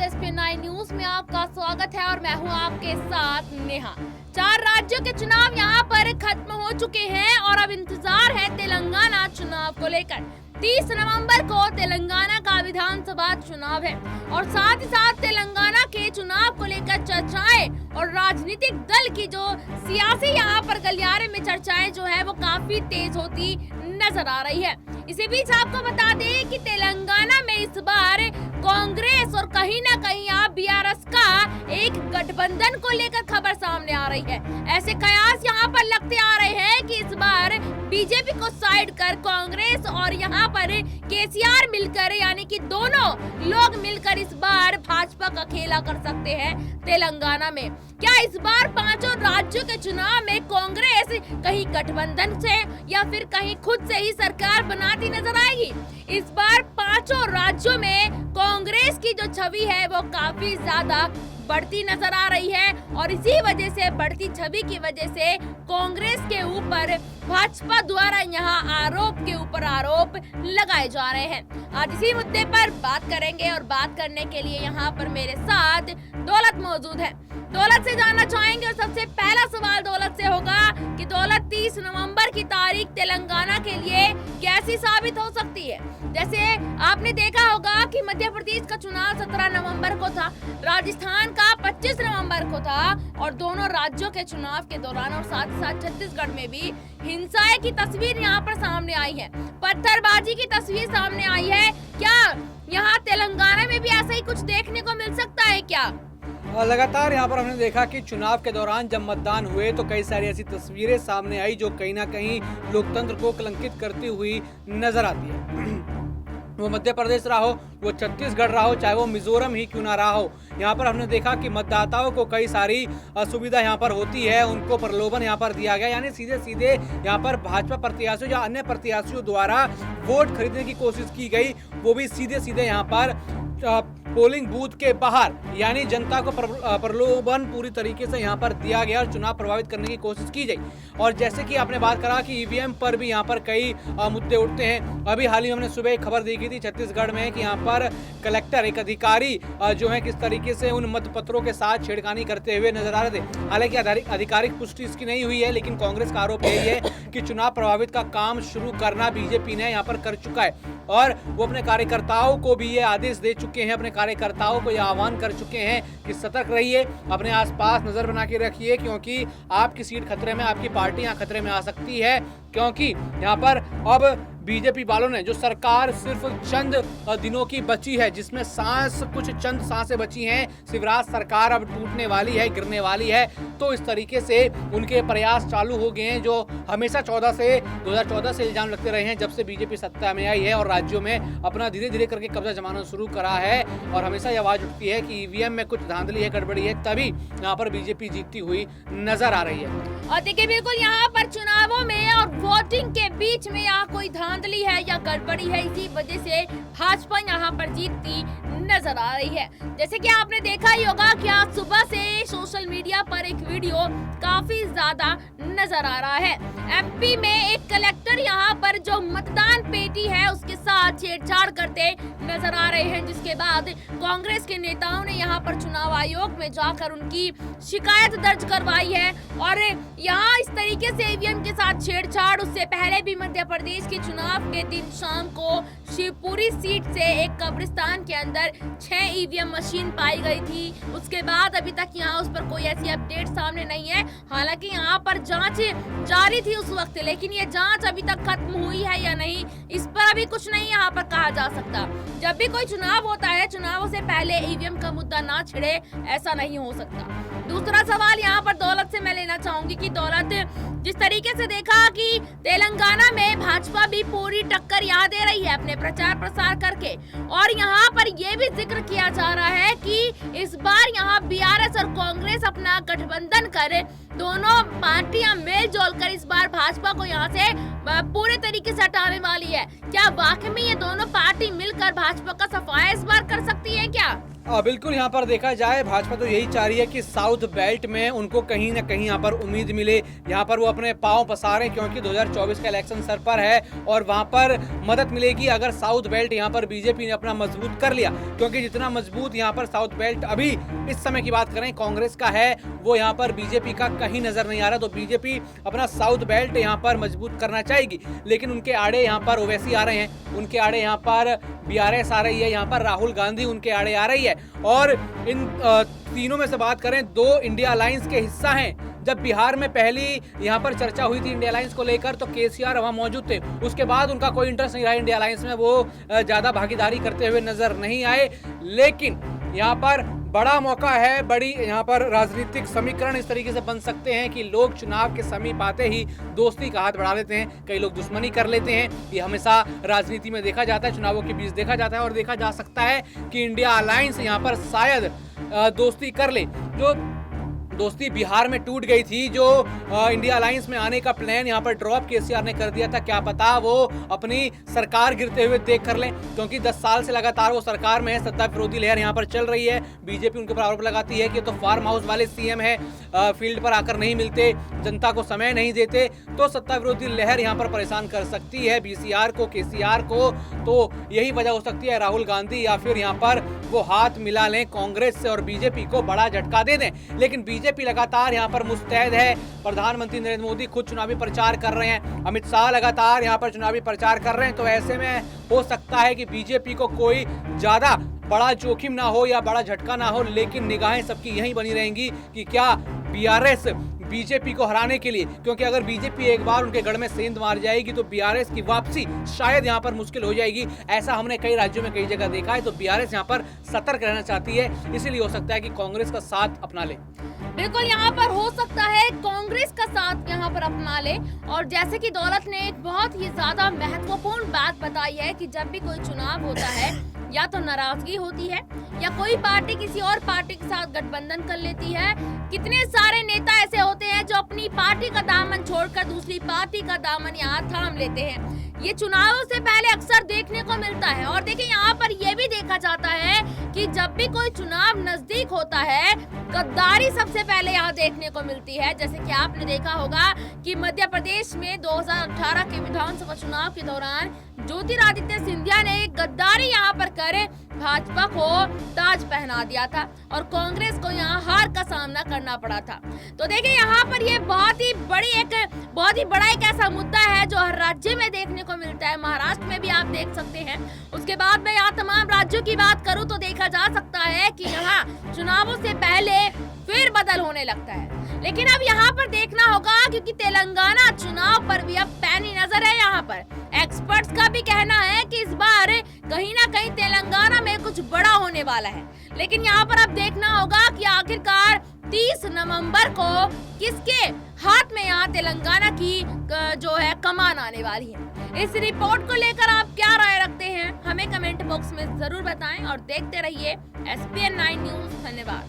SP9 news में आपका स्वागत है और मैं हूं आपके साथ नेहा। 4 राज्यों के चुनाव यहां पर खत्म हो चुके हैं और अब इंतजार है तेलंगाना चुनाव को लेकर। 30 नवंबर को तेलंगाना का विधानसभा चुनाव है और साथ ही साथ तेलंगाना के चुनाव को लेकर चर्चाएं और राजनीतिक दल की जो सियासी यहाँ पर गलियारे में चर्चाएं जो है वो काफी तेज होती नजर आ रही है। इसी बीच आपको बता दें कि तेलंगाना में इस बार कांग्रेस और कहीं ना कहीं आप बीआरएस का एक गठबंधन को लेकर खबर सामने आ रही है। ऐसे कयास यहाँ पर लगते आ रहे हैं कि इस बार बीजेपी को साइड कर कांग्रेस और यहाँ पर केसीआर मिलकर यानी कि दोनों लोग मिलकर इस बार भाजपा का खेला कर सकते हैं तेलंगाना में। क्या इस बार 5 राज्यों के चुनाव में कांग्रेस कहीं गठबंधन से या फिर कहीं खुद से ही सरकार बनाती नजर आएगी? इस बार 5 राज्यों में कांग्रेस की जो छवि है वो काफी ज्यादा बढ़ती नजर आ रही है और इसी वजह से बढ़ती छवि की वजह से कांग्रेस के ऊपर भाजपा द्वारा यहाँ आरोप के ऊपर आरोप लगाए जा रहे हैं। आज इसी मुद्दे पर बात करेंगे और बात करने के लिए यहाँ पर मेरे साथ दौलत मौजूद है। दौलत से जानना चाहेंगे और सबसे पहला सवाल दौलत से होगा कि दौलत 30 नवंबर की तारीख तेलंगाना के लिए कैसी साबित हो सकती है? जैसे आपने देखा होगा कि मध्य प्रदेश का चुनाव 17 नवंबर को था, राजस्थान का 25 नवंबर को था और दोनों राज्यों के चुनाव के दौरान और साथ ही साथ छत्तीसगढ़ में भी हिंसा की तस्वीर यहाँ पर सामने आई है, पत्थरबाजी की तस्वीर सामने आई है। क्या यहाँ तेलंगाना में भी ऐसा ही कुछ देखने को मिल सकता है क्या? लगातार यहाँ पर हमने देखा कि चुनाव के दौरान जब मतदान हुए तो कई सारी ऐसी तस्वीरें सामने आई जो कहीं ना कहीं लोकतंत्र को कलंकित करती हुई नजर आती है। वो मध्य प्रदेश रहा हो, वो छत्तीसगढ़ रहा हो, चाहे वो मिजोरम ही क्यों ना रहा हो, यहाँ पर हमने देखा कि मतदाताओं को कई सारी असुविधा यहाँ पर होती है, उनको प्रलोभन यहाँ पर दिया गया, यानी सीधे सीधे यहाँ पर भाजपा प्रत्याशियों या अन्य प्रत्याशियों द्वारा वोट खरीदने की कोशिश की गई, वो भी सीधे सीधे यहाँ पर पोलिंग बूथ के बाहर, यानी जनता को प्रलोभन पूरी तरीके से यहाँ पर दिया गया और चुनाव प्रभावित करने की कोशिश की गई। और जैसे कि आपने बात करा कि ईवीएम पर भी यहाँ पर कई मुद्दे उठते हैं। अभी हाल ही में हमने सुबह एक खबर देखी थी छत्तीसगढ़ में कि यहाँ पर कलेक्टर एक अधिकारी जो है किस तरीके से उन मतपत्रों के साथ छेड़खानी करते हुए नजर आ रहे थे। हालांकि आधिकारिक पुष्टि इसकी नहीं हुई है, लेकिन कांग्रेस का आरोप यही है कि चुनाव प्रभावित का काम शुरू करना बीजेपी ने यहाँ पर कर चुका है और वो अपने कार्यकर्ताओं को भी ये आदेश दे चुके हैं, अपने कार्यकर्ताओं को यह आह्वान कर चुके हैं कि सतर्क रहिए, अपने आसपास नजर बना के रखिए, क्योंकि आपकी सीट खतरे में, आपकी पार्टी यहाँ खतरे में आ सकती है। क्योंकि यहाँ पर अब बीजेपी वालों ने जो सरकार सिर्फ चंद दिनों की बची है, जिसमें कुछ चंद सांसें बची हैं, शिवराज सरकार अब टूटने वाली है, गिरने वाली है, तो इस तरीके से उनके प्रयास चालू हो गए हैं जो हमेशा 2014 से इल्जाम लगते रहे हैं, जब से बीजेपी सत्ता में आई है और राज्यों में अपना धीरे धीरे करके कब्जा जमाना शुरू करा है। और हमेशा ये आवाज उठती है कि ईवीएम में कुछ धांधली है, गड़बड़ी है, तभी यहाँ पर बीजेपी जीतती हुई नजर आ रही है। और देखिए बिल्कुल यहाँ पर चुनावों में और वोटिंग के बीच में यहाँ कोई धांधली है या गड़बड़ी है, इसी वजह से भाजपा यहाँ पर जीतती नजर आ रही है। जैसे कि आपने देखा ही होगा कि आज सुबह से सोशल मीडिया पर एक वीडियो काफी ज्यादा नजर आ रहा है। एमपी में एक कलेक्टर यहाँ पर जो मतदान पेटी है उसके साथ छेड़छाड़ करते नजर आ रहे हैं, जिसके बाद कांग्रेस के नेताओं ने यहाँ पर चुनाव आयोग में जाकर उनकी शिकायत दर्ज करवाई है। और यहाँ इस तरीके से ईवीएम के साथ छेड़छाड़ उससे पहले भी मध्य प्रदेश के चुनाव के दिन शाम को शिवपुरी सीट से एक कब्रिस्तान के अंदर 6 ईवीएम मशीन पाई गई थी। उसके बाद अभी तक यहाँ उस पर कोई ऐसी अपडेट सामने नहीं है। हालांकि यहाँ पर जांच जारी थी उस वक्त, लेकिन ये जांच अभी तक खत्म हुई है या नहीं, इस पर अभी कुछ नहीं यहाँ पर कहा जा सकता। जब भी कोई चुनाव होता है, चुनावों से पहले ईवीएम का मुद्दा ना छिड़े, ऐसा नहीं हो सकता। दूसरा सवाल यहाँ पर दौलत से मैं लेना चाहूंगी कि दौलत, जिस तरीके से देखा कि तेलंगाना में भाजपा भी पूरी टक्कर यहाँ दे रही है अपने प्रचार प्रसार करके, और यहाँ पर यह भी जिक्र किया जा रहा है कि इस बार यहाँ बीआरएस और कांग्रेस अपना गठबंधन कर दोनों पार्टियां मेलजोल कर इस बार भाजपा को यहाँ से पूरे तरीके से हटाने वाली है। क्या वाकई में ये दोनों पार्टी मिलकर भाजपा का सफाया इस बार कर सकती है क्या? बिल्कुल यहाँ पर देखा जाए भाजपा तो यही चाह रही है कि साउथ बेल्ट में उनको कहीं ना कहीं यहाँ पर उम्मीद मिले, यहाँ पर वो अपने पांव पसारें क्योंकि 2024 का इलेक्शन सर पर है और वहाँ पर मदद मिलेगी अगर साउथ बेल्ट यहाँ पर बीजेपी ने अपना मजबूत कर लिया, क्योंकि जितना मजबूत यहाँ पर साउथ बेल्ट अभी इस समय की बात करें कांग्रेस का है वो यहाँ पर बीजेपी का कहीं नजर नहीं आ रहा। तो बीजेपी अपना साउथ बेल्ट यहाँ पर मजबूत करना चाहेगी, लेकिन उनके आड़े यहाँ पर ओवैसी आ रहे हैं, उनके आड़े यहाँ पर बीआरएस आ रही है, यहाँ पर राहुल गांधी उनके आड़े आ रही है। और इन तीनों में से बात करें, दो इंडिया अलायंस के हिस्सा हैं। जब बिहार में पहली यहाँ पर चर्चा हुई थी इंडिया अलायंस को लेकर तो केसीआर वहाँ मौजूद थे, उसके बाद उनका कोई इंटरेस्ट नहीं रहा इंडिया अलायंस में, वो ज़्यादा भागीदारी करते हुए नजर नहीं आए। लेकिन यहाँ पर बड़ा मौका है, बड़ी यहाँ पर राजनीतिक समीकरण इस तरीके से बन सकते हैं कि लोग चुनाव के समीप आते ही दोस्ती का हाथ बढ़ा लेते हैं, कई लोग दुश्मनी कर लेते हैं। ये हमेशा राजनीति में देखा जाता है, चुनावों के बीच देखा जाता है और देखा जा सकता है कि इंडिया अलायंस यहाँ पर शायद दोस्ती कर ले। जो दोस्ती बिहार में टूट गई थी, जो इंडिया अलायंस में आने का प्लान यहाँ पर ड्रॉप केसीआर ने कर दिया था, क्या पता वो अपनी सरकार गिरते हुए देख कर लें, क्योंकि 10 साल से लगातार वो सरकार में है, सत्ता विरोधी लहर यहाँ पर चल रही है। बीजेपी उनके ऊपर आरोप लगाती है कि तो फार्म हाउस वाले सीएम है, फील्ड पर आकर नहीं मिलते, जनता को समय नहीं देते, तो सत्ता विरोधी लहर यहाँ पर परेशान कर सकती है बीसीआर को, केसीआर को। तो यही वजह हो सकती है राहुल गांधी या फिर यहाँ पर वो हाथ मिला लें कांग्रेस से और बीजेपी को बड़ा झटका दे दें। लेकिन बीजेपी लगातार यहाँ पर मुस्तैद है, प्रधानमंत्री नरेंद्र मोदी खुद चुनावी प्रचार कर रहे हैं, अमित शाह लगातार यहाँ पर चुनावी प्रचार कर रहे हैं। तो ऐसे में हो सकता है कि बीजेपी को कोई ज्यादा बड़ा जोखिम ना हो या बड़ा झटका ना हो, लेकिन निगाहें सबकी यही बनी रहेंगी कि क्या बीआरएस बीजेपी को हराने के लिए, क्योंकि अगर बीजेपी एक बार उनके गढ़ में सेंध मार जाएगी तो बीआरएस की वापसी शायद यहाँ पर मुश्किल हो जाएगी। ऐसा हमने कई राज्यों में कई जगह देखा है। तो बीआरएस यहाँ पर सतर्क रहना चाहती है, इसीलिए हो सकता है कि कांग्रेस का साथ अपना ले। बिल्कुल यहाँ पर हो सकता है कांग्रेस का साथ यहाँ पर अपना ले। और जैसे कि दौलत ने एक बहुत ही ज्यादा महत्वपूर्ण बात बताई है कि जब भी कोई चुनाव होता है या तो नाराजगी होती है या कोई पार्टी किसी और पार्टी के साथ गठबंधन कर लेती है। कितने सारे नेता ऐसे होते हैं जो अपनी पार्टी का दामन छोड़कर दूसरी पार्टी का दामन यहाँ थाम लेते हैं। ये चुनावों से पहले अक्सर देखने को मिलता है। और देखिए यहाँ पर यह भी देखा जाता है कि जब भी कोई चुनाव नजदीक होता है गद्दारी सबसे पहले यहाँ देखने को मिलती है। जैसे कि आपने देखा होगा कि मध्य प्रदेश में 2018 के विधानसभा चुनाव के दौरान ज्योतिरादित्य सिंधिया ने एक गद्दारी यहाँ पर करे भाजपा को ताज पहना दिया था और कांग्रेस को यहाँ हार का सामना करना पड़ा था। तो देखिए यहाँ पर ये बहुत ही बड़ा एक ऐसा मुद्दा है जो हर राज्य में देखने को मिलता है। महाराष्ट्र में भी आप देख सकते हैं। उसके बाद में यहाँ तमाम राज्यों की बात करूं तो देखा जा सकता है कि यहाँ चुनावों से पहले फिर बदल होने लगता है। लेकिन अब यहाँ पर देखना होगा क्योंकि तेलंगाना चुनाव पर भी अब पैनी नजर है। यहाँ पर एक्सपर्ट्स का भी कहना है कि इस बार कहीं ना कहीं तेलंगाना में कुछ बड़ा होने वाला है। लेकिन यहाँ पर अब देखना होगा कि आखिरकार 30 नवंबर को किसके हाथ में यहाँ तेलंगाना की जो है कमान आने वाली है। इस रिपोर्ट को लेकर आप क्या राय रखते हैं हमें कमेंट बॉक्स में जरूर बताएं और देखते रहिए SPN 9 न्यूज। धन्यवाद।